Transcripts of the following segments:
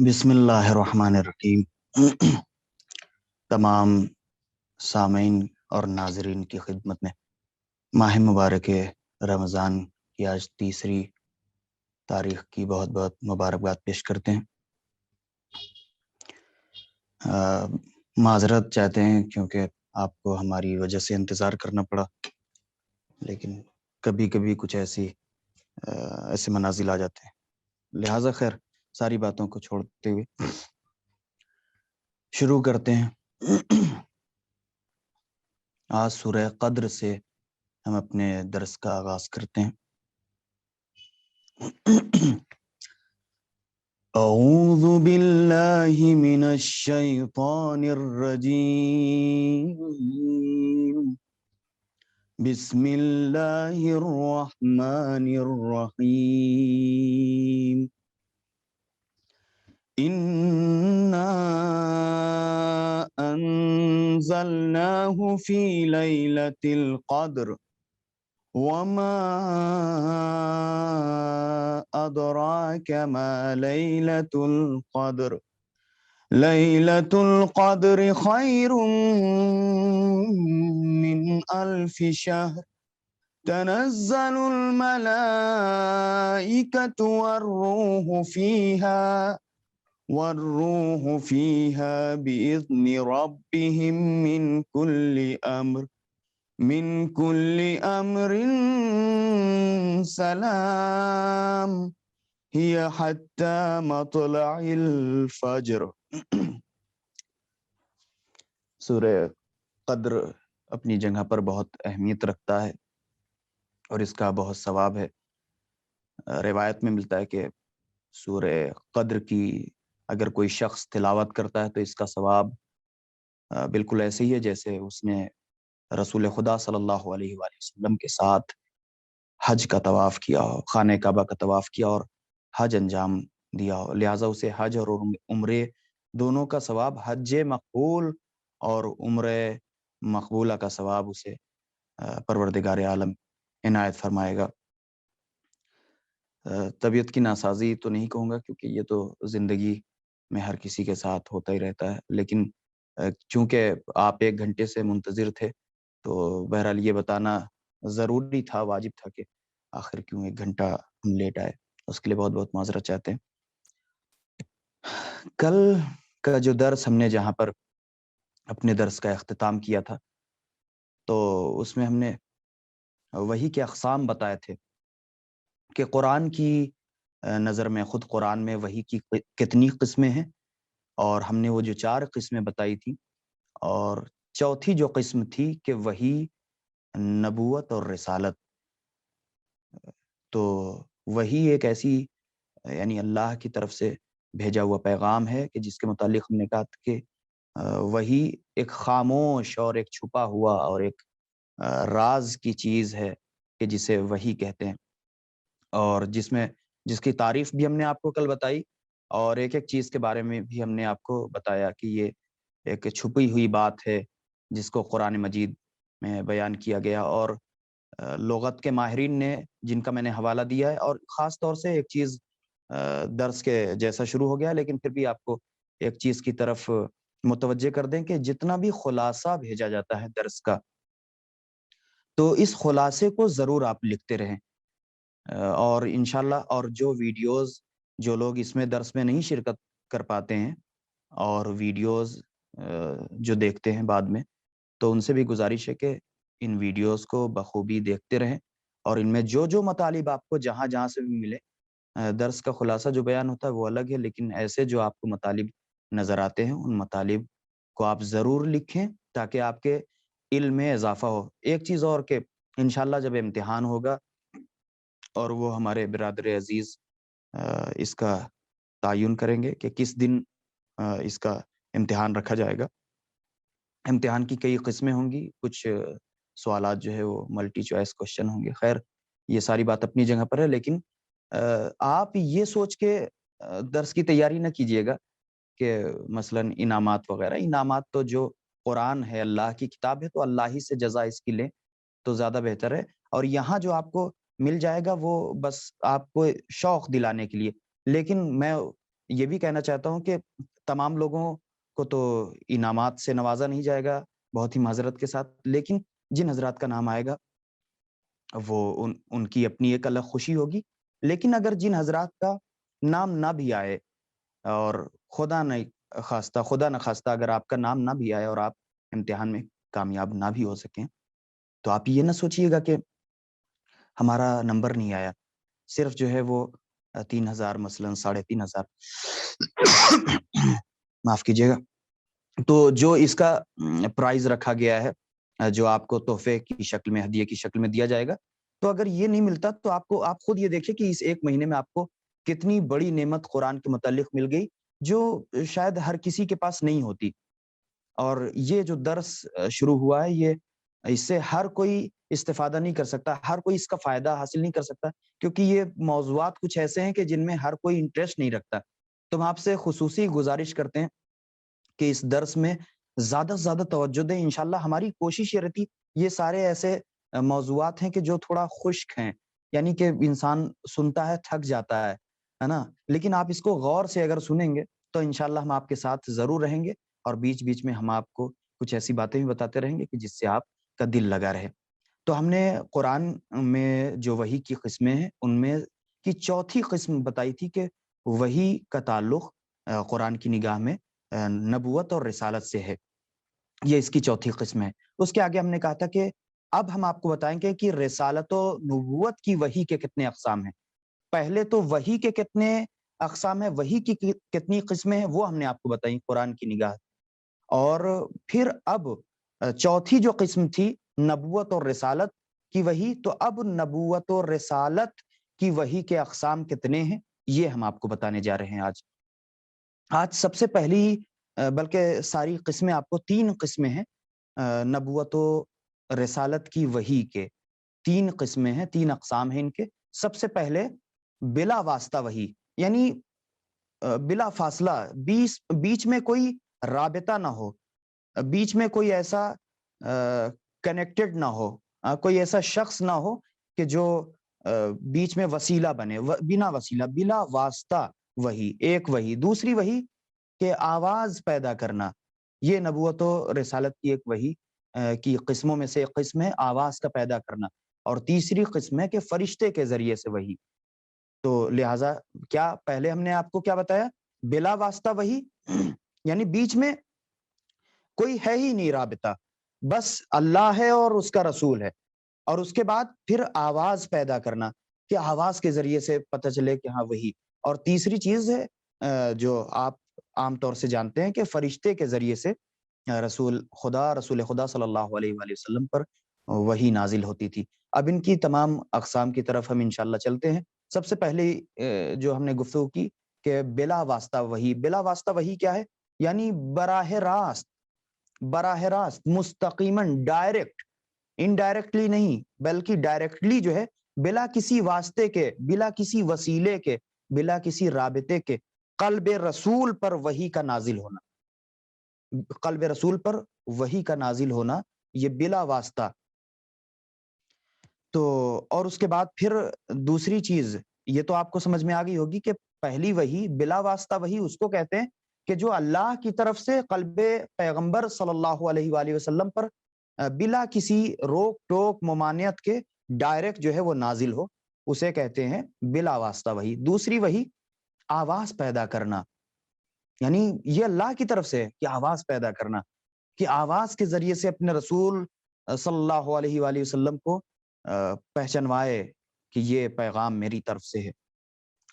بسم اللہ الرحمن الرحیم۔ تمام سامعین اور ناظرین کی خدمت میں ماہ مبارک رمضان کی آج تیسری تاریخ کی بہت بہت مبارکباد پیش کرتے ہیں۔ معذرت چاہتے ہیں کیونکہ آپ کو ہماری وجہ سے انتظار کرنا پڑا، لیکن کبھی کبھی کچھ ایسے منازل آ جاتے ہیں، لہٰذا خیر ساری باتوں کو چھوڑتے ہوئے شروع کرتے ہیں۔ آج سورہ قدر سے ہم اپنے درس کا آغاز کرتے ہیں۔ اعوذ باللہ من الشیطان الرجیم، بسم اللہ الرحمن الرحیم۔ انا انزلناه فی لیلۃ القدر وما ادراک ما لیلۃ القدر لیلۃ القدر خیر من الف شہر تنزل الملائکۃ والروح فیہا بإذن ربہم من کل امر سلام ہی حتی مطلع الفجر۔ سورہ قدر اپنی جگہ پر بہت اہمیت رکھتا ہے اور اس کا بہت ثواب ہے۔ روایت میں ملتا ہے کہ سورہ قدر کی اگر کوئی شخص تلاوت کرتا ہے تو اس کا ثواب بالکل ایسے ہی ہے جیسے اس نے رسول خدا صلی اللہ علیہ وآلہ وسلم کے ساتھ حج کا طواف کیا ہو، خانہ کعبہ کا طواف کیا اور حج انجام دیا ہو، لہٰذا اسے حج اور عمرے دونوں کا ثواب، حج مقبول اور عمرے مقبولہ کا ثواب اسے پروردگار عالم عنایت فرمائے گا۔ طبیعت کی ناسازی تو نہیں کہوں گا کیونکہ یہ تو زندگی میں ہر کسی کے ساتھ ہوتا ہی رہتا ہے، لیکن چونکہ آپ 1 گھنٹے سے منتظر تھے تو بہرحال یہ بتانا ضروری تھا، واجب تھا کہ آخر کیوں 1 گھنٹہ ہم لیٹ آئے، اس کے لیے بہت بہت معذرت چاہتے ہیں۔ کل کا جو درس ہم نے جہاں پر اپنے درس کا اختتام کیا تھا تو اس میں ہم نے وحی کے اقسام بتائے تھے کہ قرآن کی نظر میں، خود قرآن میں وحی کی کتنی قسمیں ہیں، اور ہم نے وہ جو 4 قسمیں بتائی تھی، اور چوتھی جو قسم تھی کہ وحی نبوت اور رسالت۔ تو وحی ایک ایسی یعنی اللہ کی طرف سے بھیجا ہوا پیغام ہے کہ جس کے متعلق ہم نے کہا کہ وحی ایک خاموش اور ایک چھپا ہوا اور ایک راز کی چیز ہے کہ جسے وحی کہتے ہیں، اور جس کی تعریف بھی ہم نے آپ کو کل بتائی، اور ایک ایک چیز کے بارے میں بھی ہم نے آپ کو بتایا کہ یہ ایک چھپی ہوئی بات ہے جس کو قرآن مجید میں بیان کیا گیا، اور لغت کے ماہرین نے جن کا میں نے حوالہ دیا ہے، اور خاص طور سے ایک چیز درس کے جیسا شروع ہو گیا لیکن پھر بھی آپ کو ایک چیز کی طرف متوجہ کر دیں کہ جتنا بھی خلاصہ بھیجا جاتا ہے درس کا تو اس خلاصے کو ضرور آپ لکھتے رہیں، اور انشاءاللہ اور جو ویڈیوز جو لوگ اس میں درس میں نہیں شرکت کر پاتے ہیں اور ویڈیوز جو دیکھتے ہیں بعد میں، تو ان سے بھی گزارش ہے کہ ان ویڈیوز کو بخوبی دیکھتے رہیں، اور ان میں جو مطالب آپ کو جہاں جہاں سے بھی ملے، درس کا خلاصہ جو بیان ہوتا ہے وہ الگ ہے، لیکن ایسے جو آپ کو مطالب نظر آتے ہیں ان مطالب کو آپ ضرور لکھیں تاکہ آپ کے علم میں اضافہ ہو۔ ایک چیز اور کہ انشاءاللہ جب امتحان ہوگا اور وہ ہمارے برادر عزیز اس کا تعین کریں گے کہ کس دن اس کا امتحان رکھا جائے گا۔ امتحان کی کئی قسمیں ہوں گی، کچھ سوالات جو ہے وہ ملٹی چوائس کوشچن ہوں گے، خیر یہ ساری بات اپنی جگہ پر ہے، لیکن آپ یہ سوچ کے درس کی تیاری نہ کیجیے گا کہ مثلا انعامات وغیرہ، انعامات تو جو قرآن ہے، اللہ کی کتاب ہے، تو اللہ ہی سے جزا اس کی لیں تو زیادہ بہتر ہے، اور یہاں جو آپ کو مل جائے گا وہ بس آپ کو شوق دلانے کے لیے، لیکن میں یہ بھی کہنا چاہتا ہوں کہ تمام لوگوں کو تو انعامات سے نوازا نہیں جائے گا، بہت ہی معذرت کے ساتھ، لیکن جن حضرات کا نام آئے گا وہ ان کی اپنی ایک الگ خوشی ہوگی۔ لیکن اگر جن حضرات کا نام نہ بھی آئے، اور خدا نہ خواستہ اگر آپ کا نام نہ بھی آئے اور آپ امتحان میں کامیاب نہ بھی ہو سکیں، تو آپ یہ نہ سوچئے گا کہ ہمارا نمبر نہیں آیا، صرف جو ہے وہ 3000 مثلاً 3500 معاف کیجیے گا، تو جو اس کا پرائز رکھا گیا ہے، جو آپ کو تحفے کی شکل میں، ہدیے کی شکل میں دیا جائے گا، تو اگر یہ نہیں ملتا تو آپ خود یہ دیکھیں کہ اس ایک مہینے میں آپ کو کتنی بڑی نعمت قرآن کے متعلق مل گئی، جو شاید ہر کسی کے پاس نہیں ہوتی۔ اور یہ جو درس شروع ہوا ہے، یہ اس سے ہر کوئی استفادہ نہیں کر سکتا، ہر کوئی اس کا فائدہ حاصل نہیں کر سکتا، کیونکہ یہ موضوعات کچھ ایسے ہیں کہ جن میں ہر کوئی انٹرسٹ نہیں رکھتا۔ تو ہم آپ سے خصوصی گزارش کرتے ہیں کہ اس درس میں زیادہ سے زیادہ توجہ دیں۔ انشاءاللہ ہماری کوشش یہ رہتی، یہ سارے ایسے موضوعات ہیں کہ جو تھوڑا خشک ہیں، یعنی کہ انسان سنتا ہے تھک جاتا ہے نا، لیکن آپ اس کو غور سے اگر سنیں گے تو انشاءاللہ ہم آپ کے ساتھ ضرور رہیں گے، اور بیچ بیچ میں ہم آپ کو کچھ ایسی باتیں بھی بتاتے رہیں گے کہ جس سے آپ کا دل لگا رہے۔ تو ہم نے قرآن میں جو وحی کی قسمیں ہیں، ان میں کی چوتھی قسم بتائی تھی کہ وحی کا تعلق قرآن کی نگاہ میں نبوت اور رسالت سے ہے، یہ اس کی چوتھی قسم ہے۔ اس کے آگے ہم نے کہا تھا کہ اب ہم آپ کو بتائیں گے کہ رسالت و نبوت کی وحی کے کتنے اقسام ہیں۔ پہلے تو وحی کے کتنے اقسام ہیں، وحی کی کتنی قسمیں ہیں، وہ ہم نے آپ کو بتائی قرآن کی نگاہ، اور پھر اب چوتھی جو قسم تھی نبوت اور رسالت کی وحی، تو اب نبوت اور رسالت کی وحی کے اقسام کتنے ہیں، یہ ہم آپ کو بتانے جا رہے ہیں آج سب سے پہلی بلکہ ساری قسمیں آپ کو 3 قسمیں ہیں نبوت و رسالت کی وحی کے، 3 قسمیں ہیں، 3 اقسام ہیں ان کے۔ سب سے پہلے بلا واسطہ وحی، یعنی بلا فاصلہ، بیچ میں کوئی رابطہ نہ ہو، بیچ میں کوئی ایسا کنیکٹڈ نہ ہو، کوئی ایسا شخص نہ ہو کہ جو بیچ میں وسیلہ بنے، بنا وسیلہ، بلا واسطہ وحی، ایک وحی۔ دوسری وحی کہ آواز پیدا کرنا، یہ نبوت و رسالت کی ایک وحی کی قسموں میں سے ایک قسم ہے، آواز کا پیدا کرنا۔ اور تیسری قسم ہے کہ فرشتے کے ذریعے سے وحی۔ تو لہٰذا کیا پہلے ہم نے آپ کو کیا بتایا؟ بلا واسطہ وحی، یعنی بیچ میں کوئی ہے ہی نہیں رابطہ، بس اللہ ہے اور اس کا رسول ہے۔ اور اس کے بعد پھر آواز پیدا کرنا، کہ آواز کے ذریعے سے پتہ چلے کہ ہاں وحی۔ اور تیسری چیز ہے جو آپ عام طور سے جانتے ہیں کہ فرشتے کے ذریعے سے رسول خدا صلی اللہ علیہ وآلہ وسلم پر وحی نازل ہوتی تھی۔ اب ان کی تمام اقسام کی طرف ہم انشاءاللہ چلتے ہیں۔ سب سے پہلے جو ہم نے گفتگو کی کہ بلا واسطہ وحی، بلا واسطہ وحی کیا ہے؟ یعنی براہ راست مستقیماً، ڈائریکٹ، انڈائریکٹلی نہیں بلکہ ڈائریکٹلی جو ہے، بلا کسی واسطے کے، بلا کسی وسیلے کے، بلا کسی رابطے کے، قلب رسول پر وحی کا نازل ہونا، قلب رسول پر وحی کا نازل ہونا، یہ بلا واسطہ۔ تو اور اس کے بعد پھر دوسری چیز، یہ تو آپ کو سمجھ میں آ گئی ہوگی کہ پہلی وحی، بلا واسطہ وحی اس کو کہتے ہیں کہ جو اللہ کی طرف سے قلب پیغمبر صلی اللہ علیہ وآلہ وسلم پر بلا کسی روک ٹوک ممانعت کے ڈائریکٹ جو ہے وہ نازل ہو، اسے کہتے ہیں بلا واسطہ وحی۔ دوسری وحی آواز پیدا کرنا، یعنی یہ اللہ کی طرف سے کہ آواز پیدا کرنا، کہ آواز کے ذریعے سے اپنے رسول صلی اللہ علیہ وآلہ وسلم کو پہچنوائے کہ یہ پیغام میری طرف سے ہے۔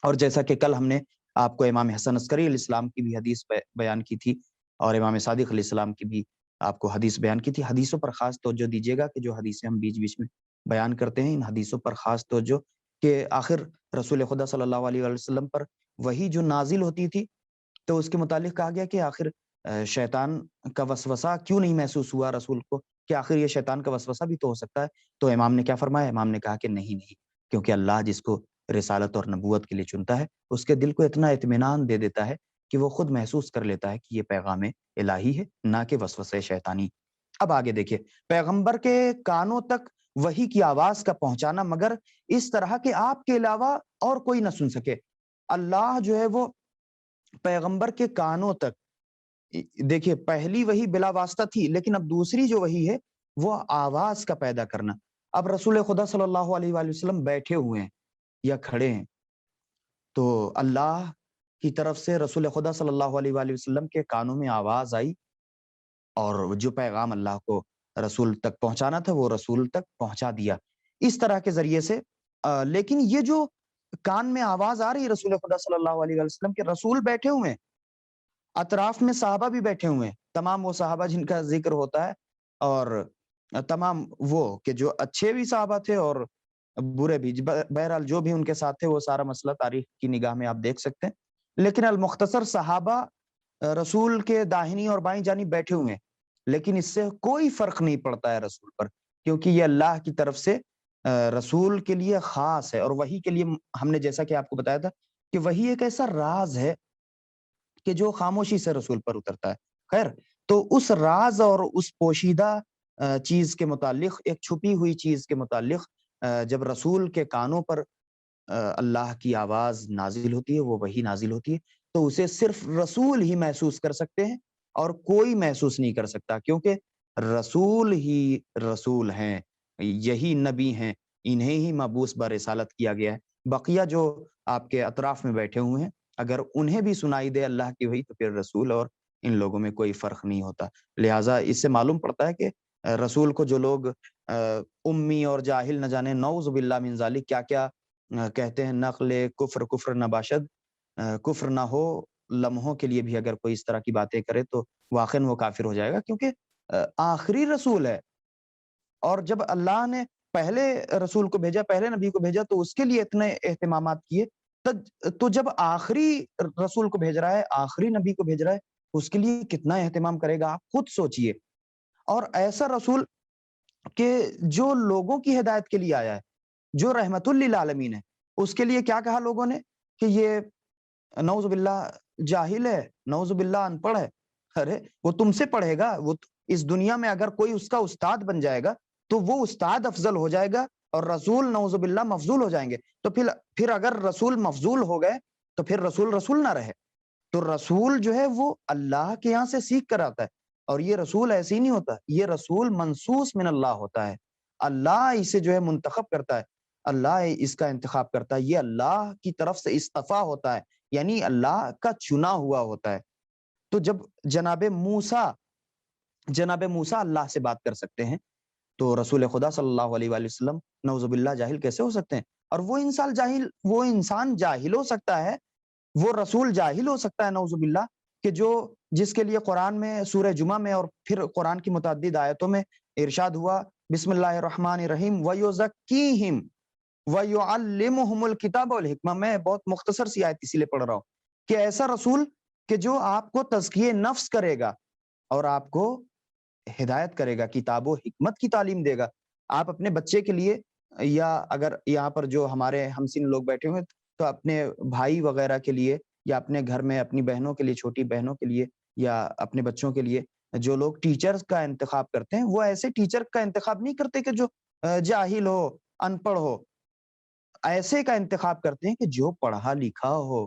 اور جیسا کہ کل ہم نے آپ کو امام حسن عسکری علیہ السلام کی بھی حدیث بیان کی تھی، اور امام صادق علیہ السلام کی بھی آپ کو حدیث بیان کی تھی۔ حدیثوں پر خاص توجہ دیجیے گا کہ جو حدیثیں ہم بیچ بیچ میں بیان کرتے ہیں، ان حدیثوں پر خاص توجہ، کہ آخر رسول خدا صلی اللہ علیہ وسلم پر وہی جو نازل ہوتی تھی، تو اس کے متعلق کہا گیا کہ آخر شیطان کا وسوسہ کیوں نہیں محسوس ہوا رسول کو، کہ آخر یہ شیطان کا وسوسہ بھی تو ہو سکتا ہے۔ تو امام نے کیا فرمایا؟ امام نے کہا کہ نہیں، کیونکہ اللہ جس کو رسالت اور نبوت کے لیے چنتا ہے، اس کے دل کو اتنا اطمینان دے دیتا ہے کہ وہ خود محسوس کر لیتا ہے کہ یہ پیغام الہی ہے، نہ کہ وسوسہ شیطانی۔ اب آگے دیکھیں، پیغمبر کے کانوں تک وحی کی آواز کا پہنچانا، مگر اس طرح کہ آپ کے علاوہ اور کوئی نہ سن سکے۔ اللہ جو ہے وہ پیغمبر کے کانوں تک، دیکھیے پہلی وحی بلا واسطہ تھی، لیکن اب دوسری جو وحی ہے وہ آواز کا پیدا کرنا۔ اب رسول خدا صلی اللہ علیہ وآلہ وسلم بیٹھے ہوئے ہیں یا کھڑے ہیں، تو اللہ کی طرف سے رسول خدا صلی اللہ علیہ وآلہ وسلم کے کانوں میں آواز آئی، اور جو پیغام اللہ کو رسول تک پہنچانا تھا وہ رسول تک پہنچا دیا اس طرح کے ذریعے سے۔ لیکن یہ جو کان میں آواز آ رہی ہے رسول خدا صلی اللہ علیہ وآلہ وسلم کے، رسول بیٹھے ہوئے ہیں، اطراف میں صحابہ بھی بیٹھے ہوئے ہیں، تمام وہ صحابہ جن کا ذکر ہوتا ہے، اور تمام وہ کہ جو اچھے بھی صحابہ تھے اور برے بھی، بہرحال جو بھی ان کے ساتھ تھے وہ سارا مسئلہ تاریخ کی نگاہ میں آپ دیکھ سکتے ہیں۔ لیکن المختصر صحابہ رسول کے داہنی اور بائیں جانب بیٹھے ہوئے ہیں، لیکن اس سے کوئی فرق نہیں پڑتا ہے رسول پر، کیونکہ یہ اللہ کی طرف سے رسول کے لیے خاص ہے، اور وحی کے لیے ہم نے جیسا کہ آپ کو بتایا تھا کہ وحی ایک ایسا راز ہے کہ جو خاموشی سے رسول پر اترتا ہے۔ خیر، تو اس راز اور اس پوشیدہ چیز کے متعلق، ایک چھپی ہوئی چیز کے متعلق جب رسول کے کانوں پر اللہ کی آواز نازل ہوتی ہے، وہ وحی نازل ہوتی ہے، تو اسے صرف رسول ہی محسوس کر سکتے ہیں اور کوئی محسوس نہیں کر سکتا، کیونکہ رسول ہی رسول ہیں، یہی نبی ہیں، انہیں ہی مبعوث برسالت کیا گیا ہے۔ بقیہ جو آپ کے اطراف میں بیٹھے ہوئے ہیں، اگر انہیں بھی سنائی دے اللہ کی وحی تو پھر رسول اور ان لوگوں میں کوئی فرق نہیں ہوتا۔ لہٰذا اس سے معلوم پڑتا ہے کہ رسول کو جو لوگ امی اور جاہل نہ جانے، نعوذ باللہ من ذالک، کیا کیا کہتے ہیں، نقل کفر، کفر نباشد، کفر نہ ہو لمحوں کے لیے بھی اگر کوئی اس طرح کی باتیں کرے تو واقعاً وہ کافر ہو جائے گا، کیونکہ آخری رسول ہے، اور جب اللہ نے پہلے رسول کو بھیجا، پہلے نبی کو بھیجا، تو اس کے لیے اتنے اہتمامات کیے، تو جب آخری رسول کو بھیج رہا ہے، آخری نبی کو بھیج رہا ہے، اس کے لیے کتنا اہتمام کرے گا، آپ خود سوچئے۔ اور ایسا رسول کہ جو لوگوں کی ہدایت کے لیے آیا ہے، جو رحمت للعالمین ہے، اس کے لیے کیا کہا لوگوں نے کہ یہ نعوذ باللہ جاہل ہے، نعوذ باللہ ان پڑھ ہے۔ ارے وہ تم سے پڑھے گا، وہ اس دنیا میں اگر کوئی اس کا استاد بن جائے گا تو وہ استاد افضل ہو جائے گا، اور رسول نعوذ باللہ مفضول ہو جائیں گے۔ تو پھر اگر رسول مفضول ہو گئے تو پھر رسول رسول نہ رہے۔ تو رسول جو ہے وہ اللہ کے یہاں سے سیکھ کر آتا ہے، اور یہ رسول ایسے ہی نہیں ہوتا، یہ رسول منصوص من اللہ ہوتا ہے، اللہ اسے جو ہے منتخب کرتا ہے، اللہ اس کا انتخاب کرتا ہے، یہ اللہ کی طرف سے اصطفیٰ ہوتا ہے، یعنی اللہ کا چنا ہوا ہوتا ہے۔ تو جب جناب موسیٰ اللہ سے بات کر سکتے ہیں، تو رسول خدا صلی اللہ علیہ وآلہ وسلم نعوذ باللہ جاہل کیسے ہو سکتے ہیں؟ اور وہ انسان جاہل ہو سکتا ہے، وہ رسول جاہل ہو سکتا ہے نعوذ باللہ، کہ جس کے لیے قرآن میں سورہ جمعہ میں اور پھر قرآن کی متعدد آیتوں میں ارشاد ہوا، بسم اللہ الرحمن الرحیم وَيُزَكِّيهِمْ وَيُعَلِّمُهُمُ الْكِتَابَ وَالْحِکْمَہ۔ میں بہت مختصر سی آیت اسی لیے پڑھ رہا ہوں کہ ایسا رسول کہ جو آپ کو تزکیہ نفس کرے گا اور آپ کو ہدایت کرے گا، کتاب و حکمت کی تعلیم دے گا۔ آپ اپنے بچے کے لیے، یا اگر یہاں پر جو ہمارے ہمسن لوگ بیٹھے ہوئے تو اپنے بھائی وغیرہ کے لیے، یا اپنے گھر میں اپنی بہنوں کے لیے، چھوٹی بہنوں کے لیے، یا اپنے بچوں کے لیے جو لوگ ٹیچرز کا انتخاب کرتے ہیں، وہ ایسے ٹیچر کا انتخاب نہیں کرتے کہ جو جاہل ہو، ان پڑھ ہو، ایسے کا انتخاب کرتے ہیں کہ جو پڑھا لکھا ہو،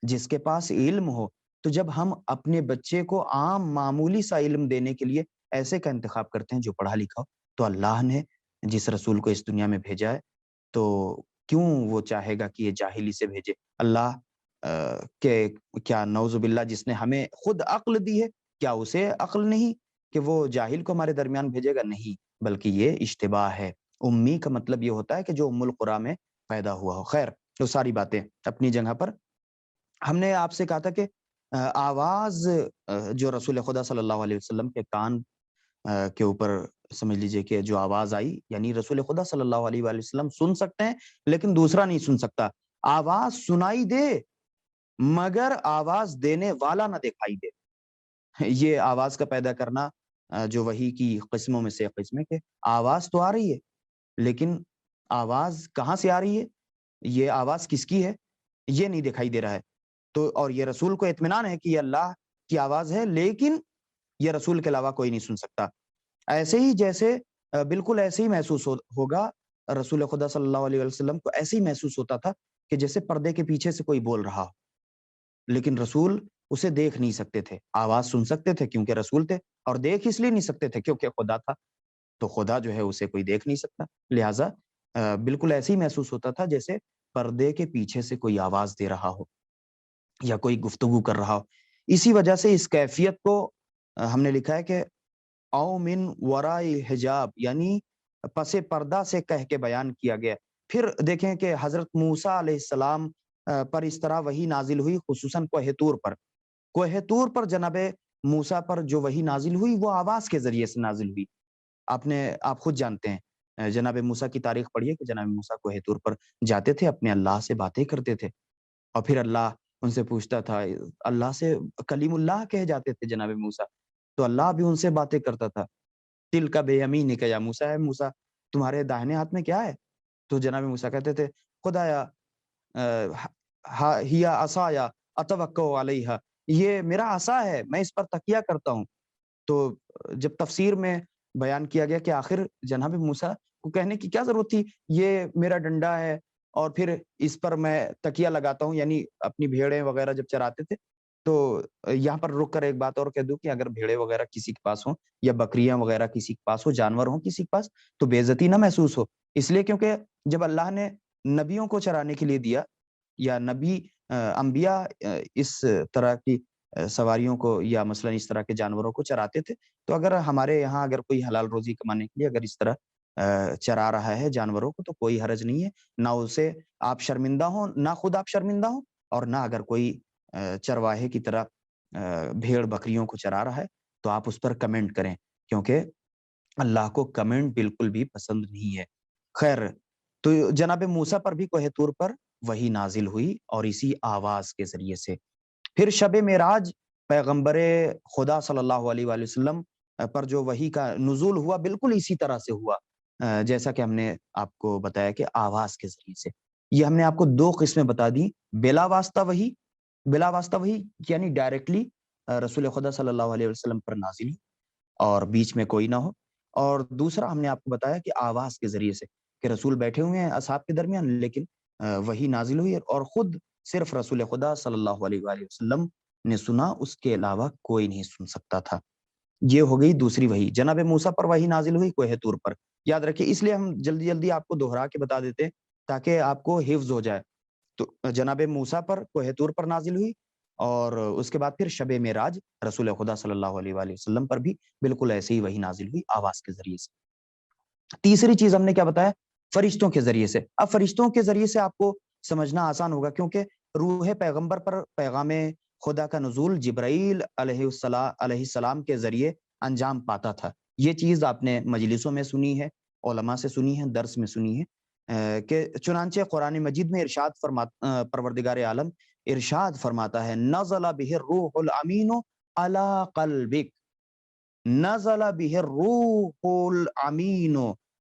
جس کے پاس علم ہو۔ تو جب ہم اپنے بچے کو عام معمولی سا علم دینے کے لیے ایسے کا انتخاب کرتے ہیں جو پڑھا لکھا ہو، تو اللہ نے جس رسول کو اس دنیا میں بھیجا ہے، تو کیوں وہ چاہے گا کہ یہ جاہلی سے بھیجے؟ اللہ کہ کیا نعوذ باللہ جس نے ہمیں خود عقل دی ہے، کیا اسے عقل نہیں کہ وہ جاہل کو ہمارے درمیان بھیجے گا؟ نہیں، بلکہ یہ اشتباہ ہے۔ امی کا مطلب یہ ہوتا ہے کہ جو ام القریٰ میں پیدا ہوا ہو۔ خیر، تو ساری باتیں اپنی جگہ پر۔ ہم نے آپ سے کہا تھا کہ آواز جو رسول خدا صلی اللہ علیہ وسلم کے کان کے اوپر سمجھ لیجئے کہ جو آواز آئی، یعنی رسول خدا صلی اللہ علیہ وآلہ وسلم سن سکتے ہیں لیکن دوسرا نہیں سن سکتا۔ آواز سنائی دے مگر آواز دینے والا نہ دکھائی دے۔ یہ آواز کا پیدا کرنا جو وحی کی قسموں میں سے قسم ہے کہ آواز تو آ رہی ہے، لیکن آواز کہاں سے آ رہی ہے، یہ آواز کس کی ہے، یہ نہیں دکھائی دے رہا ہے۔ تو اور یہ رسول کو اطمینان ہے کہ یہ اللہ کی آواز ہے، لیکن یہ رسول کے علاوہ کوئی نہیں سن سکتا۔ ایسے ہی جیسے بالکل ایسے ہی محسوس ہوگا رسول خدا صلی اللہ علیہ وسلم کو، ایسے ہی محسوس ہوتا تھا کہ جیسے پردے کے پیچھے سے کوئی بول رہا ہو، لیکن رسول اسے دیکھ نہیں سکتے تھے، آواز سن سکتے تھے کیونکہ رسول تھے، اور دیکھ اس لیے نہیں سکتے تھے کیونکہ خدا تھا، تو خدا جو ہے اسے کوئی دیکھ نہیں سکتا، لہٰذا بالکل ایسے ہی محسوس ہوتا تھا جیسے پردے کے پیچھے سے کوئی آواز دے رہا ہو یا کوئی گفتگو کر رہا ہو۔ اسی وجہ سے اس کیفیت کو ہم نے لکھا ہے کہ او من وراء حجاب، یعنی پس پردہ سے کہہ کے بیان کیا گیا۔ پھر دیکھیں کہ حضرت موسیٰ علیہ السلام پر اس طرح وحی نازل ہوئی، خصوصاً کوہ طور پر۔ کوہ طور پر جناب موسیٰ پر جو وحی نازل ہوئی وہ آواز کے ذریعے سے نازل ہوئی۔ آپ خود جانتے ہیں، جناب موسیٰ کی تاریخ پڑھیے کہ جناب موسیٰ کوہ طور پر جاتے تھے، اپنے اللہ سے باتیں کرتے تھے، اور پھر اللہ ان سے پوچھتا تھا، اللہ سے کلیم اللہ کہے جاتے تھے جناب موسیٰ، تو اللہ بھی ان سے باتیں کرتا تھا۔ تل کا بے یمینک یا موسیٰ، ہے موسیٰ تمہارے داہنے ہاتھ میں کیا ہے؟ تو جناب موسیٰ کہتے تھے خدایا ہیا عصایا اتوکل علیہا، یہ میرا عصا ہے، میں اس پر تکیہ کرتا ہوں۔ تو جب تفسیر میں بیان کیا گیا کہ آخر جناب موسیٰ کو کہنے کی کیا ضرورت تھی، یہ میرا ڈنڈا ہے اور پھر اس پر میں تکیہ لگاتا ہوں، یعنی اپنی بھیڑیں وغیرہ جب چراتے تھے تو یہاں پر رک کر ایک بات اور کہہ دوں کہ اگر بھیڑیں وغیرہ کسی کے پاس ہوں یا بکریاں وغیرہ کسی کے پاس ہو، جانور ہوں کسی کے پاس، تو بے عزتی نہ محسوس ہو، اس لیے کیونکہ جب اللہ نے نبیوں کو چرانے کے لیے دیا، یا نبی انبیاء اس طرح کی سواریوں کو یا مثلا اس طرح کے جانوروں کو چراتے تھے، تو اگر ہمارے یہاں اگر کوئی حلال روزی کمانے کے لیے اگر اس طرح چرا رہا ہے جانوروں کو تو کوئی حرج نہیں ہے، نہ اسے آپ شرمندہ ہوں، نہ خود آپ شرمندہ ہوں، اور نہ اگر کوئی چرواہے کی طرح بھیڑ بکریوں کو چرا رہا ہے تو آپ اس پر کمنٹ کریں، کیونکہ اللہ کو کمنٹ بالکل بھی پسند نہیں ہے۔ خیر، تو جناب موسیٰ پر بھی کوہ طور پر وہی نازل ہوئی اور اسی آواز کے ذریعے سے۔ پھر شب معراج پیغمبر خدا صلی اللہ علیہ وآلہ وسلم پر جو وحی کا نزول ہوا بالکل اسی طرح سے ہوا، جیسا کہ ہم نے آپ کو بتایا کہ آواز کے ذریعے سے۔ یہ ہم نے آپ کو دو قسمیں بتا دی، بلا واسطہ وحی، بلا واسطہ وحی یعنی ڈائریکٹلی رسول خدا صلی اللہ علیہ وسلم پر نازل ہو اور بیچ میں کوئی نہ ہو، اور دوسرا ہم نے آپ کو بتایا کہ آواز کے ذریعے سے، کہ رسول بیٹھے ہوئے ہیں اصحاب کے درمیان لیکن وحی نازل ہوئی اور خود صرف رسول خدا صلی اللہ علیہ وآلہ وسلم نے سنا، اس کے علاوہ کوئی نہیں سن سکتا تھا۔ یہ ہو گئی دوسری وحی۔ جناب موسیٰ پر وحی نازل ہوئی کوہ طور پر، یاد رکھیں، اس لیے ہم جلدی جلدی آپ کو دہرا کے بتا دیتے ہیں تاکہ آپ کو حفظ ہو جائے۔ تو جناب موسیٰ پر کوہ طور پر نازل ہوئی، اور اس کے بعد پھر شب معراج رسول خدا صلی اللہ علیہ وآلہ وسلم پر بھی بالکل ایسے ہی وحی نازل ہوئی آواز کے ذریعے سے۔ تیسری چیز ہم نے کیا بتایا؟ فرشتوں کے ذریعے سے۔ اب فرشتوں کے ذریعے سے آپ کو سمجھنا آسان ہوگا کیونکہ روح پیغمبر پر پیغام خدا کا نزول جبرائیل علیہ السلام کے ذریعے انجام پاتا تھا۔ یہ چیز آپ نے مجلسوں میں سنی ہے، علماء سے سنی ہے، درس میں سنی ہے، کہ چنانچہ قرآن مجید میں پروردگار عالم ارشاد فرماتا ہے، نزل بہ الروح الامین علی قلبک، نزل بہ الروح الامین،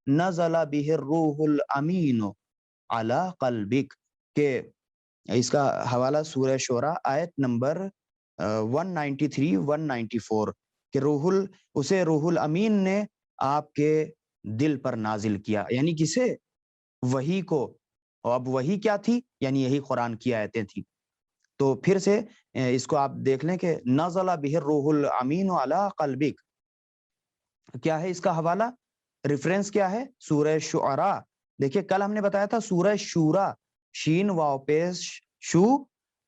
نزل بہ الروح الامین علی قلبک، کہ اس کا حوالہ سورہ شعراء آیت نمبر 193 194، کہ اسے روح الامین نے آپ کے دل پر نازل کیا، یعنی کسے؟ وحی کو۔ اور اب وحی کیا تھی؟ یعنی یہی قرآن کی آیتیں تھیں۔ تو پھر سے اس کو آپ دیکھ لیں کہ نزل بہ الروح الامین علی قلبک، کیا ہے اس کا حوالہ؟ ریفرنس کیا ہے؟ سورہ شعراء۔ دیکھیے کل ہم نے بتایا تھا سورہ شورا، شین واو پیش شو،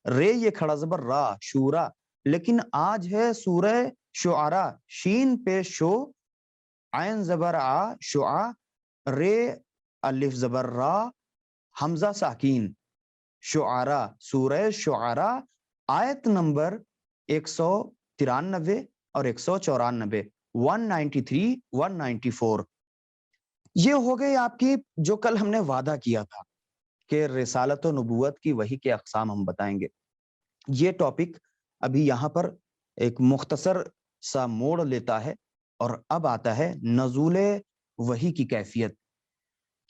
رے یہ کھڑا زبر را، شورا، لیکن آج ہے سورہ شعراء، شین پیش شو، عین زبر آ، شعا، رے الف زبر را، حمزہ ساکین، شعراء، سورہ شعراء، آیت نمبر 193 اور 194، 193 194۔ یہ ہو گئی آپ کی جو کل ہم نے وعدہ کیا تھا کہ رسالت و نبوت کی وحی کے اقسام ہم بتائیں گے۔ یہ ٹاپک ابھی یہاں پر ایک مختصر سا موڑ لیتا ہے، اور اب آتا ہے نزول وحی کی کیفیت،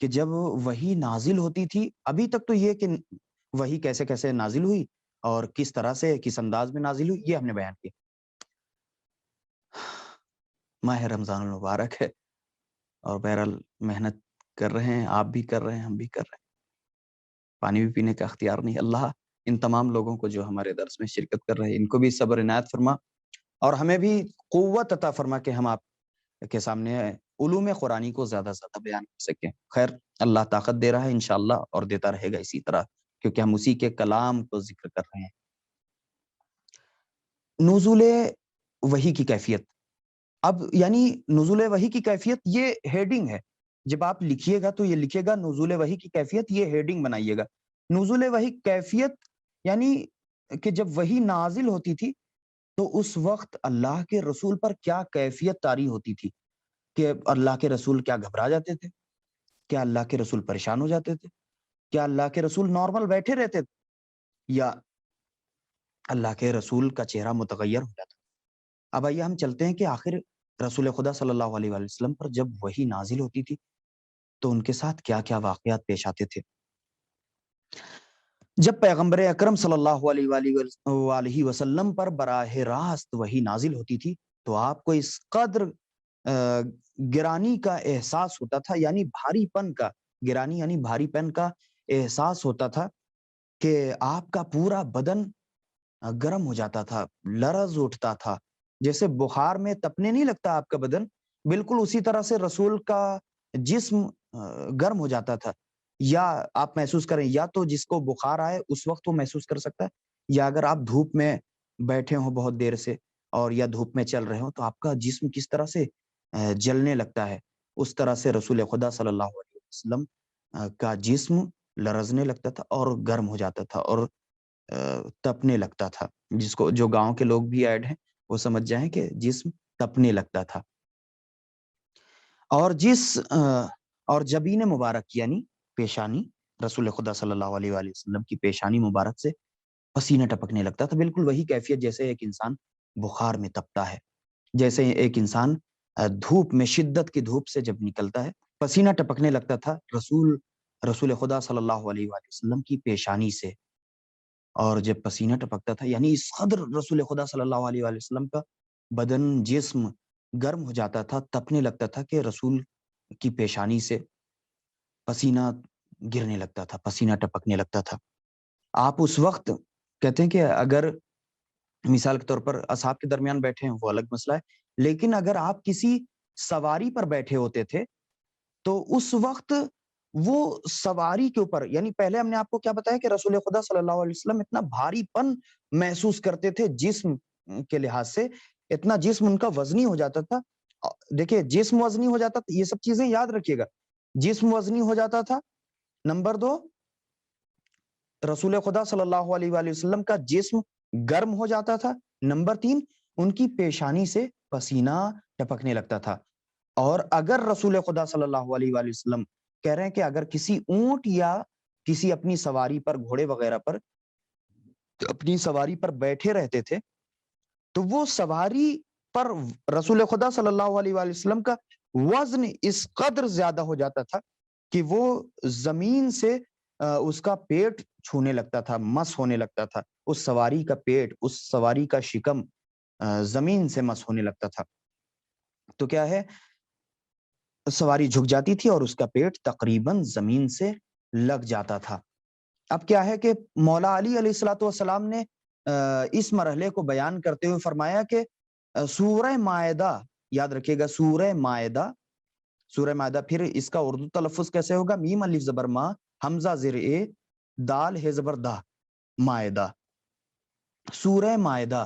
کہ جب وحی نازل ہوتی تھی، ابھی تک تو یہ کہ وحی کیسے کیسے نازل ہوئی اور کس طرح سے کس انداز میں نازل ہوئی یہ ہم نے بیان کیا۔ ماہ رمضان المبارک ہے اور بہرحال محنت کر رہے ہیں، آپ بھی کر رہے ہیں، ہم بھی کر رہے ہیں، پانی بھی پینے کا اختیار نہیں۔ اللہ ان تمام لوگوں کو جو ہمارے درس میں شرکت کر رہے ہیں، ان کو بھی صبر عنایت فرما، اور ہمیں بھی قوت عطا فرما کہ ہم آپ کے سامنے علوم قرآنی کو زیادہ سے زیادہ بیان کر سکیں۔ خیر، اللہ طاقت دے رہا ہے انشاءاللہ، اور دیتا رہے گا اسی طرح، کیونکہ ہم اسی کے کلام کو ذکر کر رہے ہیں۔ نزول وحی کی کیفیت، اب یعنی نزول وحی کی کیفیت یہ ہیڈنگ ہے، جب آپ لکھیے گا تو یہ لکھے گا نزول وحی کی کیفیت، یہ ہیڈنگ بنائیے گا۔ نزول وحی کیفیت یعنی کہ جب وحی نازل ہوتی تھی تو اس وقت اللہ کے رسول پر کیا کیفیت طاری ہوتی تھی، کہ اللہ کے رسول کیا گھبرا جاتے تھے، کیا اللہ کے رسول پریشان ہو جاتے تھے، کیا اللہ کے رسول نارمل بیٹھے رہتے تھے، یا اللہ کے رسول کا چہرہ متغیر ہو جاتا تھا۔ اب آئیے ہم چلتے ہیں کہ آخر رسول خدا صلی اللہ علیہ وآلہ وسلم پر جب وحی نازل ہوتی تھی تو ان کے ساتھ کیا کیا واقعات پیش آتے تھے۔ جب پیغمبر اکرم صلی اللہ علیہ وآلہ وسلم پر براہ راست وحی نازل ہوتی تھی تو آپ کو اس قدر گرانی کا احساس ہوتا تھا، یعنی بھاری پن کا، گرانی یعنی بھاری پن کا احساس ہوتا تھا کہ آپ کا پورا بدن گرم ہو جاتا تھا، لرز اٹھتا تھا، جیسے بخار میں تپنے نہیں لگتا آپ کا بدن، بالکل اسی طرح سے رسول کا جسم گرم ہو جاتا تھا۔ یا آپ محسوس کریں، یا تو جس کو بخار آئے اس وقت وہ محسوس کر سکتا ہے، یا اگر آپ دھوپ میں بیٹھے ہوں بہت دیر سے اور یا دھوپ میں چل رہے ہوں تو آپ کا جسم کس طرح سے جلنے لگتا ہے، اس طرح سے رسول خدا صلی اللہ علیہ وسلم کا جسم لرزنے لگتا تھا اور گرم ہو جاتا تھا اور تپنے لگتا تھا، جس کو جو گاؤں کے لوگ بھی ایڈ ہیں وہ سمجھ جائیں کہ جسم تپنے لگتا تھا۔ اور اور جبین مبارک یعنی پیشانی، رسول خدا صلی اللہ علیہ وآلہ وسلم کی پیشانی مبارک سے پسینہ ٹپکنے لگتا تھا، بالکل وہی کیفیت جیسے ایک انسان بخار میں تپتا ہے، جیسے ایک انسان دھوپ میں، شدت کی دھوپ سے جب نکلتا ہے پسینہ ٹپکنے لگتا تھا رسول خدا صلی اللہ علیہ وآلہ وسلم کی پیشانی سے۔ اور جب پسینہ ٹپکتا تھا یعنی اس قدر رسول خدا صلی اللہ علیہ وآلہ وسلم کا بدن، جسم گرم ہو جاتا تھا، تپنے لگتا تھا کہ رسول کی پیشانی سے پسینہ گرنے لگتا تھا، پسینہ ٹپکنے لگتا تھا۔ آپ اس وقت کہتے ہیں کہ اگر مثال کے طور پر اصحاب کے درمیان بیٹھے ہیں وہ الگ مسئلہ ہے، لیکن اگر آپ کسی سواری پر بیٹھے ہوتے تھے تو اس وقت وہ سواری کے اوپر، یعنی پہلے ہم نے آپ کو کیا بتایا کہ رسول خدا صلی اللہ علیہ وسلم اتنا بھاری پن محسوس کرتے تھے جسم کے لحاظ سے، اتنا جسم ان کا وزنی ہو جاتا تھا۔ دیکھیں جسم وزنی ہو جاتا تھا، یہ سب چیزیں یاد رکھیے گا، جسم وزنی ہو جاتا تھا، نمبر دو رسول خدا صلی اللہ علیہ وآلہ وسلم کا جسم گرم ہو جاتا تھا، نمبر تین ان کی پیشانی سے پسینہ ٹپکنے لگتا تھا۔ اور اگر رسول خدا صلی اللہ علیہ وآلہ وسلم کہہ رہے ہیں کہ اگر کسی اونٹ یا کسی اپنی سواری پر، گھوڑے وغیرہ پر اپنی سواری پر بیٹھے رہتے تھے تو وہ سواری پر رسول خدا صلی اللہ علیہ وآلہ وسلم کا وزن اس قدر زیادہ ہو جاتا تھا کہ وہ زمین سے اس کا پیٹ چھونے لگتا تھا، مس ہونے لگتا تھا، اس سواری کا پیٹ، اس سواری کا شکم زمین سے مس ہونے لگتا تھا۔ تو کیا ہے، سواری جھک جاتی تھی اور اس کا پیٹ تقریباً زمین سے لگ جاتا تھا۔ اب کیا ہے کہ مولا علی علیہ الصلوۃ والسلام نے اس مرحلے کو بیان کرتے ہوئے فرمایا کہ سورہ مائدہ، یاد رکھیے گا سورہ مائدہ، سورہ مائدہ، پھر اس کا اردو تلفظ کیسے ہوگا، میم الف زبر ما، حمزہ زیر اے، دال ہے زبر دا، مائدہ، سورہ مائدہ۔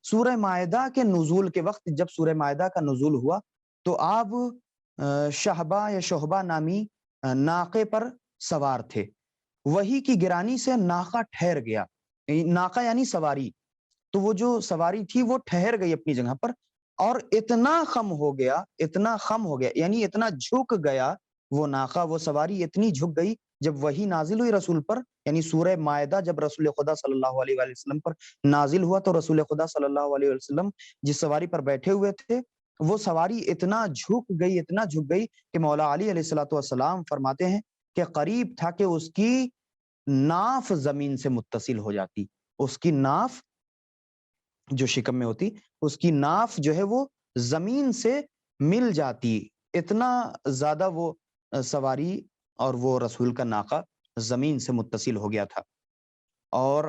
سورہ مائدہ کے نزول کے وقت جب سورہ مائدہ کا نزول ہوا تو آپ شہبہ یا شہبہ نامی ناقے پر سوار تھے، وہی کی گرانی سے ناقہ ٹھہر گیا، ناقہ یعنی سواری، تو وہ جو سواری تھی وہ ٹھہر گئی اپنی جگہ پر، اور اتنا خم ہو گیا، اتنا خم ہو گیا یعنی اتنا جھک گیا وہ ناقہ، وہ سواری اتنی جھک گئی جب وہی نازل ہوئی رسول پر، یعنی سورہ مائدہ جب رسول خدا صلی اللہ علیہ وآلہ وسلم پر نازل ہوا تو رسول خدا صلی اللہ علیہ وسلم جس سواری پر بیٹھے ہوئے تھے وہ سواری اتنا جھک گئی، اتنا جھک گئی کہ مولا علی علیہ الصلوۃ والسلام فرماتے ہیں کہ قریب تھا کہ اس کی ناف زمین سے متصل ہو جاتی، اس کی ناف جو شکم میں ہوتی، اس کی ناف جو ہے وہ زمین سے مل جاتی، اتنا زیادہ وہ سواری اور وہ رسول کا ناقہ زمین سے متصل ہو گیا تھا۔ اور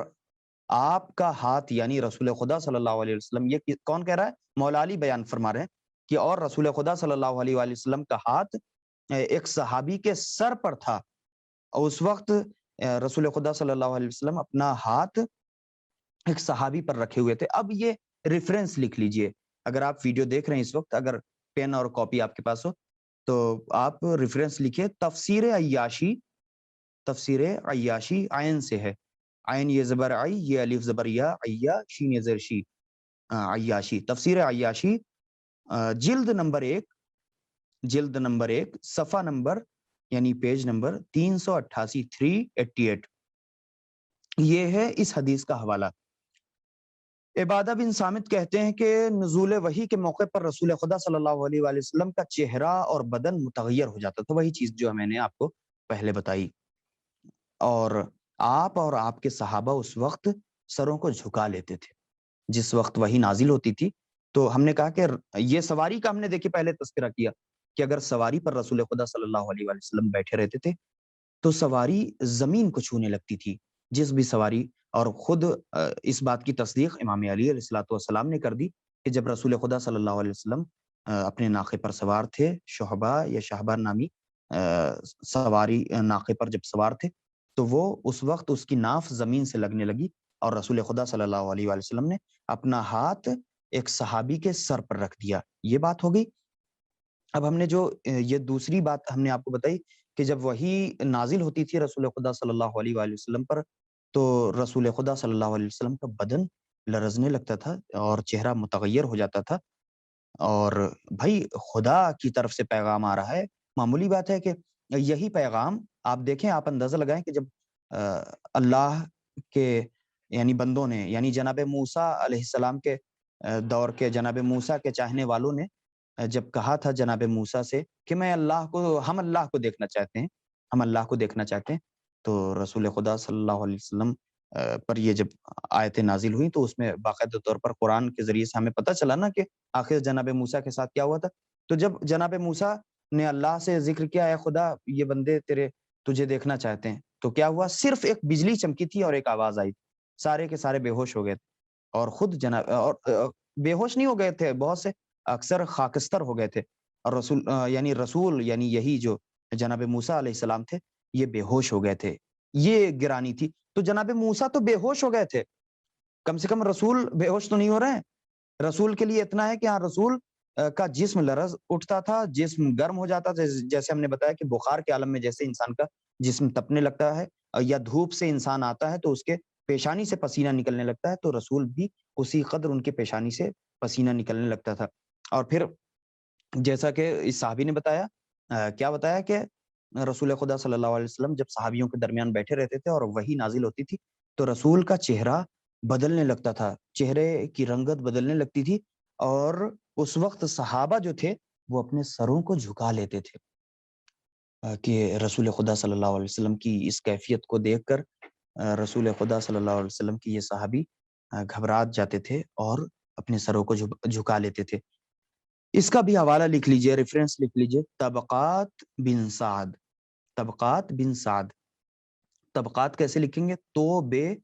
آپ کا ہاتھ یعنی رسول خدا صلی اللہ علیہ وسلم، یہ کون کہہ رہا ہے؟ مولا علی بیان فرما رہے ہیں کہ اور رسول خدا صلی اللہ علیہ وآلہ وسلم کا ہاتھ ایک صحابی کے سر پر تھا، اور اس وقت رسول خدا صلی اللہ علیہ وسلم اپنا ہاتھ ایک صحابی پر رکھے ہوئے تھے۔ اب یہ ریفرنس لکھ لیجئے، اگر آپ ویڈیو دیکھ رہے ہیں اس وقت، اگر پین اور کاپی آپ کے پاس ہو تو آپ ریفرنس لکھیے تفسیر عیاشی۔ تفسیر عیاشی عین سے ہے، عین یہ زبر عی، یہ الف زبر یا، عیا شین یہ زر شی، عیاشی، تفسیر عیاشی، جلد نمبر 1، جلد نمبر 1، صفحہ نمبر یعنی پیج نمبر 388، 388، یہ ہے اس حدیث کا حوالہ۔ عبادہ بن صامت کہتے ہیں کہ نزول وحی کے موقع پر رسول خدا صلی اللہ علیہ وآلہ وسلم کا چہرہ اور بدن متغیر ہو جاتا تھا، وہی چیز جو میں نے آپ کو پہلے بتائی، اور آپ کے صحابہ اس وقت سروں کو جھکا لیتے تھے جس وقت وحی نازل ہوتی تھی۔ تو ہم نے کہا کہ یہ سواری کا ہم نے دیکھیے پہلے تذکرہ کیا کہ اگر سواری پر رسول خدا صلی اللہ علیہ وآلہ وسلم بیٹھے رہتے تھے تو سواری زمین کو چھونے لگتی تھی، جس بھی سواری، اور خود اس بات کی تصدیق امام علی علیہ الصلوۃ والسلام نے کر دی کہ جب رسول خدا صلی اللہ علیہ وسلم اپنے ناقے پر سوار تھے، شہبہ یا شہبہ نامی سواری ناقے پر جب سوار تھے تو وہ اس وقت اس کی ناف زمین سے لگنے لگی، اور رسول خدا صلی اللہ علیہ وآلہ وسلم نے اپنا ہاتھ ایک صحابی کے سر پر رکھ دیا۔ یہ بات ہو گئی۔ اب ہم نے جو یہ دوسری بات ہم نے آپ کو بتائی کہ جب وہی نازل ہوتی تھی رسول خدا صلی اللہ علیہ وآلہ وسلم پر تو رسول خدا صلی اللہ علیہ وسلم کا بدن لرزنے لگتا تھا اور چہرہ متغیر ہو جاتا تھا، اور بھائی خدا کی طرف سے پیغام آ رہا ہے، معمولی بات ہے کہ یہی پیغام آپ دیکھیں، آپ اندازہ لگائیں کہ جب اللہ کے یعنی بندوں نے، یعنی جناب موسیٰ علیہ السلام کے دور کے جناب موسیٰ کے چاہنے والوں نے جب کہا تھا جناب موسیٰ سے کہ ہم اللہ کو دیکھنا چاہتے ہیں، ہم اللہ کو دیکھنا چاہتے ہیں، تو رسول خدا صلی اللہ علیہ وسلم پر یہ جب آیتیں نازل ہوئی تو اس میں باقاعدہ طور پر قرآن کے ذریعے سے ہمیں پتہ چلا نا کہ آخر جناب موسیٰ کے ساتھ کیا ہوا تھا۔ تو جب جناب موسیٰ نے اللہ سے ذکر کیا، اے خدا یہ بندے تیرے تجھے دیکھنا چاہتے ہیں، تو کیا ہوا؟ صرف ایک بجلی چمکی تھی اور ایک آواز آئی، سارے کے سارے بے ہوش ہو گئے تھے، اور خود جناب اور بے ہوش نہیں ہو گئے تھے، بہت سے اکثر خاکستر ہو گئے تھے، اور رسول یعنی یہی جو جناب موسیٰ علیہ السلام تھے یہ بے ہوش ہو گئے تھے، یہ گرانی تھی۔ تو جناب موسیٰ تو بے ہوش ہو گئے تھے، کم سے کم رسول بے ہوش تو نہیں ہو رہے ہیں۔ رسول کے لیے اتنا ہے کہ ہاں رسول کا جسم لرز اٹھتا تھا، جسم گرم ہو جاتا تھا، جیسے ہم نے بتایا کہ بخار کے عالم میں جیسے انسان کا جسم تپنے لگتا ہے، یا دھوپ سے انسان آتا ہے تو اس کے پیشانی سے پسینہ نکلنے لگتا ہے، تو رسول بھی اسی قدر ان کے پیشانی سے پسینہ نکلنے لگتا تھا۔ اور پھر جیسا کہ اس صحابی نے بتایا، کیا بتایا کہ رسول خدا صلی اللہ علیہ وسلم جب صحابیوں کے درمیان بیٹھے رہتے تھے اور وہی نازل ہوتی تھی تو رسول کا چہرہ بدلنے لگتا تھا، چہرے کی رنگت بدلنے لگتی تھی، اور اس وقت صحابہ جو تھے وہ اپنے سروں کو جھکا لیتے تھے کہ رسول خدا صلی اللہ علیہ وسلم کی اس کیفیت کو دیکھ کر رسول خدا صلی اللہ علیہ وسلم کی یہ صحابی گھبرات جاتے تھے اور اپنے سروں کو جھکا لیتے تھے۔ اس کا بھی حوالہ لکھ لیجئے، ریفرنس لکھ لیجئے، طبقات بن سعد، طبقات بن سعد۔ طبقات کیسے لکھیں گے؟ تو بے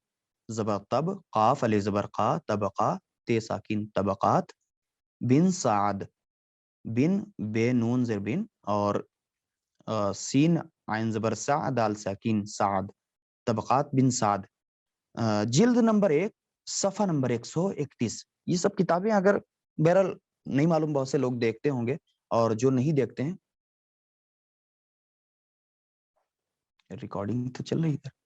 زبر طب، قاف علیہ زبر قا، طبقا تے ساکن، طبقات بن سعد، بن بے نون زر بن، اور سین عین زبر سا دال ساکن سعد، طبقات بن سعد، جلد نمبر 1، صفحہ نمبر 131۔ یہ سب کتابیں اگر بہرحال نہیں معلوم، بہت سے لوگ دیکھتے ہوں گے، اور جو نہیں دیکھتے ہیں، ریکارڈنگ تو چل رہی ہے،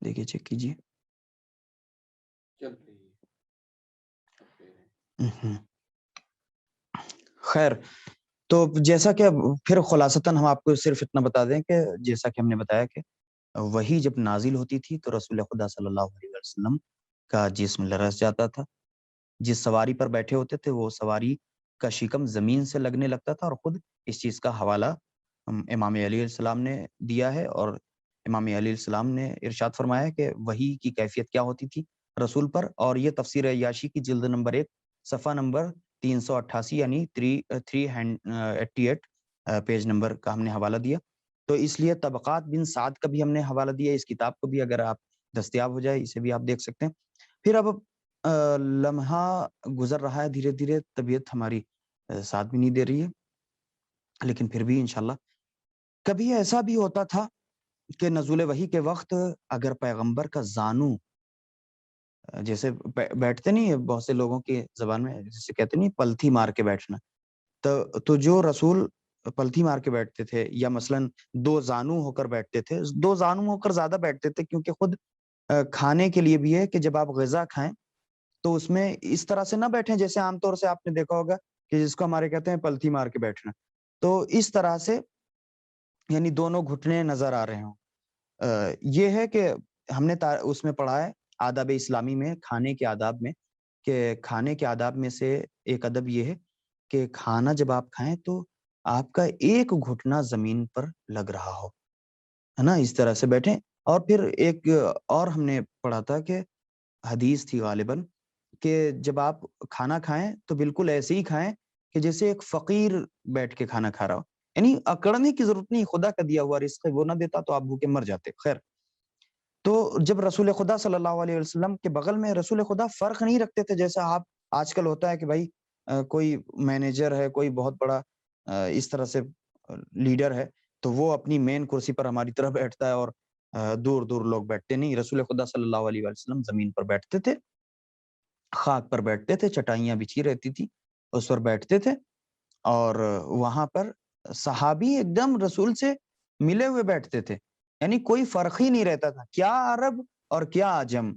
دیکھیے چیک کیجیے۔ خیر، تو جیسا کہ پھر خلاصتاً ہم آپ کو صرف اتنا بتا دیں کہ جیسا کہ ہم نے بتایا کہ وہی جب نازل ہوتی تھی تو رسول خدا صلی اللہ علیہ وسلم کا جسم لرز جاتا تھا، جس سواری پر بیٹھے ہوتے تھے وہ سواری کا شکم زمین سے لگنے لگتا تھا، اور خود اس چیز کا حوالہ امام علی علیہ السلام نے دیا ہے، اور امام علی علیہ السلام نے ارشاد فرمایا کہ وحی کی کیفیت کیا ہوتی تھی رسول پر، اور یہ تفسیر عیاشی کی جلد نمبر 1، صفحہ نمبر 388 یعنی 388 پیج نمبر کا ہم نے حوالہ دیا. تو اس لیے طبقات بن سعد کا بھی ہم نے حوالہ دیا. اس کتاب کو بھی اگر آپ دستیاب ہو جائے اسے بھی آپ دیکھ سکتے ہیں. پھر اب لمحہ گزر رہا ہے دھیرے دھیرے, طبیعت ہماری ساتھ بھی نہیں دے رہی ہے, لیکن پھر بھی انشاءاللہ. کبھی ایسا بھی ہوتا تھا کہ نزول وحی کے وقت اگر پیغمبر کا زانو, جیسے بیٹھتے نہیں ہے بہت سے لوگوں کی زبان میں جیسے کہتے نہیں پلتھی مار کے بیٹھنا, تو جو رسول پلتھی مار کے بیٹھتے تھے, یا مثلاً دو زانو ہو کر بیٹھتے تھے. دو زانو ہو کر زیادہ بیٹھتے تھے کیونکہ خود کھانے کے لیے بھی ہے کہ جب آپ غذا کھائیں تو اس میں اس طرح سے نہ بیٹھیں جیسے عام طور سے آپ نے دیکھا ہوگا کہ جس کو ہمارے کہتے ہیں پلتھی مار کے بیٹھنا. تو اس طرح سے یعنی دونوں گھٹنے نظر آ رہے ہوں. یہ ہے کہ ہم نے اس میں پڑھا ہے آداب اسلامی میں, کھانے کے آداب میں, کہ کھانے کے آداب میں سے ایک ادب یہ ہے کہ کھانا جب آپ کھائیں تو آپ کا ایک گھٹنا زمین پر لگ رہا ہو, ہے نا, اس طرح سے بیٹھیں. اور پھر ایک اور ہم نے پڑھا تھا کہ حدیث تھی غالباً کہ جب آپ کھانا کھائیں تو بالکل ایسے ہی کھائیں کہ جیسے ایک فقیر بیٹھ کے کھانا کھا رہا ہو. یعنی اکڑنے کی ضرورت نہیں, خدا کا دیا ہوا رزق ہے, وہ نہ دیتا تو آپ بھوکے مر جاتے. خیر, تو جب رسول خدا صلی اللہ علیہ وسلم کے بغل میں رسول خدا فرق نہیں رکھتے تھے جیسا آپ آج کل ہوتا ہے کہ بھائی کوئی مینیجر ہے, کوئی بہت بڑا اس طرح سے لیڈر ہے, تو وہ اپنی مین کرسی پر ہماری طرح بیٹھتا ہے اور دور دور لوگ بیٹھتے نہیں. رسول خدا صلی اللہ علیہ وسلم زمین پر بیٹھتے تھے, خاک پر بیٹھتے تھے, چٹائیاں بچھی رہتی تھی اس پر بیٹھتے تھے, اور وہاں پر صحابی ایک دم رسول سے ملے ہوئے بیٹھتے تھے. یعنی کوئی فرق ہی نہیں رہتا تھا کیا عرب اور کیا عجم.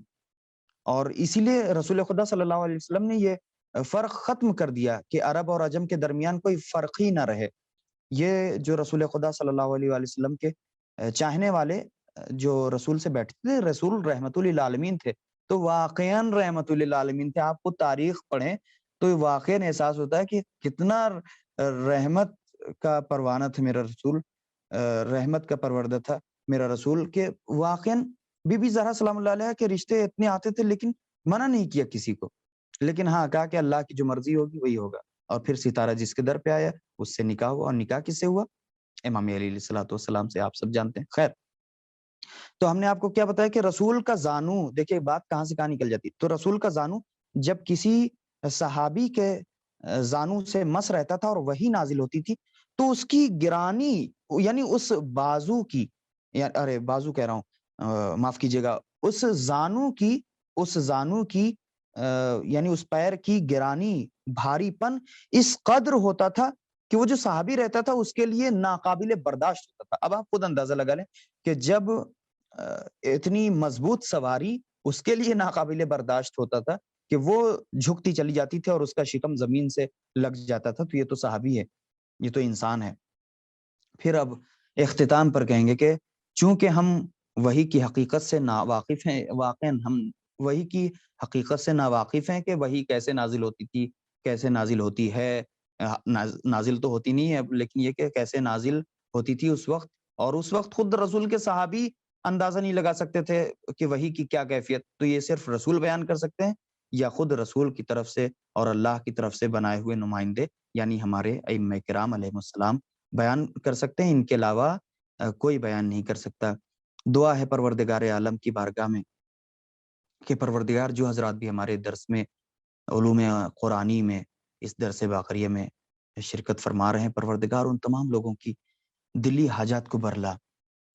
اور اسی لیے رسول خدا صلی اللہ علیہ وسلم نے یہ فرق ختم کر دیا کہ عرب اور عجم کے درمیان کوئی فرق ہی نہ رہے. یہ جو رسول خدا صلی اللہ علیہ وسلم کے چاہنے والے جو رسول سے بیٹھتے تھے, رسول رحمت للعالمین تھے, تو واقعاً رحمت للعالمین تھے. آپ کو تاریخ پڑھیں تو واقعاً احساس ہوتا ہے کہ کتنا رحمت کا پروانہ تھا میرا رسول, رحمت کا پروردہ تھا میرا رسول. کہ واقعاً بی بی زہرا سلام اللہ علیہ کے رشتے اتنے آتے تھے لیکن منع نہیں کیا کسی کو, لیکن ہاں کہا کہ اللہ کی جو مرضی ہوگی وہی ہوگا. اور پھر ستارہ جس کے در پہ آیا اس سے نکاح ہوا, اور نکاح کس سے ہوا؟ امام علی علیہ الصلوۃ والسلام سے, آپ سب جانتے ہیں. خیر, تو ہم نے آپ کو کیا بتایا کہ رسول کا زانو, دیکھیں بات کہاں سے کہاں نکل جاتی. تو رسول کا زانو جب کسی صحابی کے زانو سے مس رہتا تھا اور وہی نازل ہوتی تھی تو اس کی گرانی یعنی اس بازو کی, ارے بازو کہہ رہا ہوں, معاف کیجیے گا, اس زانو کی یعنی اس پیر کی گرانی, بھاری پن اس قدر ہوتا تھا کہ وہ جو صحابی رہتا تھا اس کے لیے ناقابل برداشت ہوتا تھا. اب آپ خود اندازہ لگا لیں کہ جب اتنی مضبوط سواری اس کے لیے ناقابل برداشت ہوتا تھا کہ وہ جھکتی چلی جاتی تھی اور اس کا شکم زمین سے لگ جاتا تھا, تو یہ تو صحابی ہے, یہ تو انسان ہے. پھر اب اختتام پر کہیں گے کہ چونکہ ہم وحی کی حقیقت سے ناواقف ہیں, واقعا ہم وحی کی حقیقت سے ناواقف ہیں کہ وحی کیسے نازل ہوتی تھی, کیسے نازل ہوتی ہے, نازل تو ہوتی نہیں ہے لیکن یہ کہ کیسے نازل ہوتی تھی اس وقت. اور اس وقت خود رسول کے صحابی اندازہ نہیں لگا سکتے تھے کہ وحی کی کیا کیفیت, تو یہ صرف رسول بیان کر سکتے ہیں یا خود رسول کی طرف سے اور اللہ کی طرف سے بنائے ہوئے نمائندے یعنی ہمارے ائمہ کرام علیہ السلام بیان کر سکتے ہیں. ان کے علاوہ کوئی بیان نہیں کر سکتا. دعا ہے پروردگار عالم کی بارگاہ میں کہ پروردگار جو حضرات بھی ہمارے درس میں علوم قرآنی میں اس درس باقریہ میں شرکت فرما رہے ہیں, پروردگار ان تمام لوگوں کی دلی حاجات کو برلا.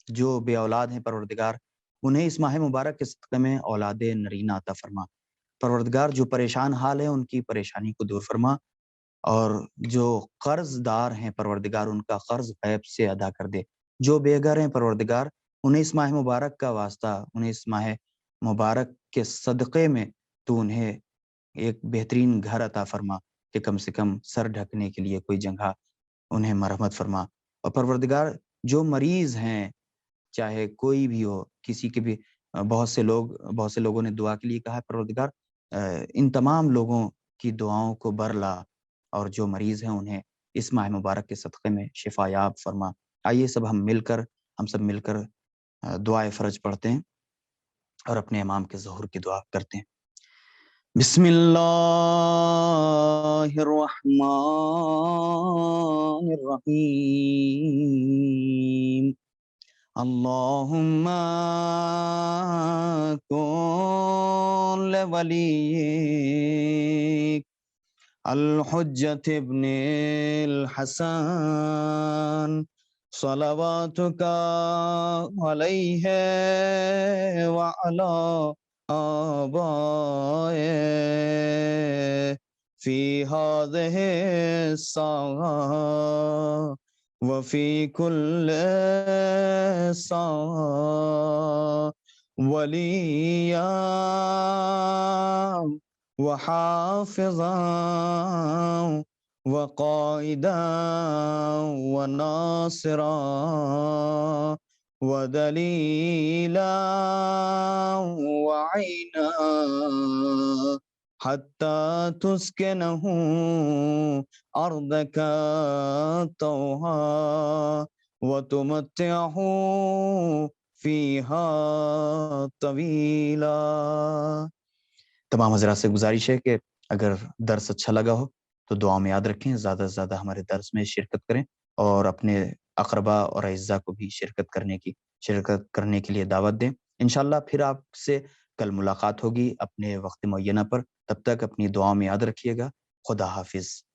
جو بے اولاد ہیں پروردگار انہیں اس ماہ مبارک کے صدقے میں اولاد نرینہ عطا فرما. پروردگار جو پریشان حال ہیں ان کی پریشانی کو دور فرما, اور جو قرض دار ہیں پروردگار ان کا قرض غیب سے ادا کر دے. جو بے گھر ہیں پروردگار انہیں اس ماہ مبارک کا واسطہ, انہیں اس ماہ مبارک کے صدقے میں تو انہیں ایک بہترین گھر عطا فرما کہ کم سے کم سر ڈھکنے کے لیے کوئی جگہ انہیں مرحمت فرما. اور پروردگار جو مریض ہیں چاہے کوئی بھی ہو, کسی کے بھی, بہت سے لوگوں نے دعا کے لیے کہا ہے پروردگار ان تمام لوگوں کی دعاؤں کو برلا, اور جو مریض ہیں انہیں اس ماہ مبارک کے صدقے میں شفا یاب فرما. آئیے ہم سب مل کر دعائے فرج پڑھتے ہیں اور اپنے امام کے ظہور کی دعا کرتے ہیں. بسم اللہ الرحمن الرحیم اللہم کن لولیک الحجت ابن الحسن صلواتک علیہ وعلا آبائے فی هذه الساعة وفی کل ساعة ولیا وحافظا وقائدا وناصرا ودلیلا وعینا حتى تسكنه أرضك طوعا وتمتعه فيها طويلا۔ تمام حضرات سے گزارش ہے کہ اگر درس اچھا لگا ہو تو دعا میں یاد رکھیں، زیادہ سے زیادہ ہمارے درس میں شرکت کریں اور اپنے اقربا اور اعزاء کو بھی شرکت کرنے کے لیے دعوت دیں۔ انشاءاللہ پھر آپ سے کل ملاقات ہوگی اپنے وقت معینہ پر، تب تک اپنی دعاؤں میں یاد رکھیے گا۔ خدا حافظ۔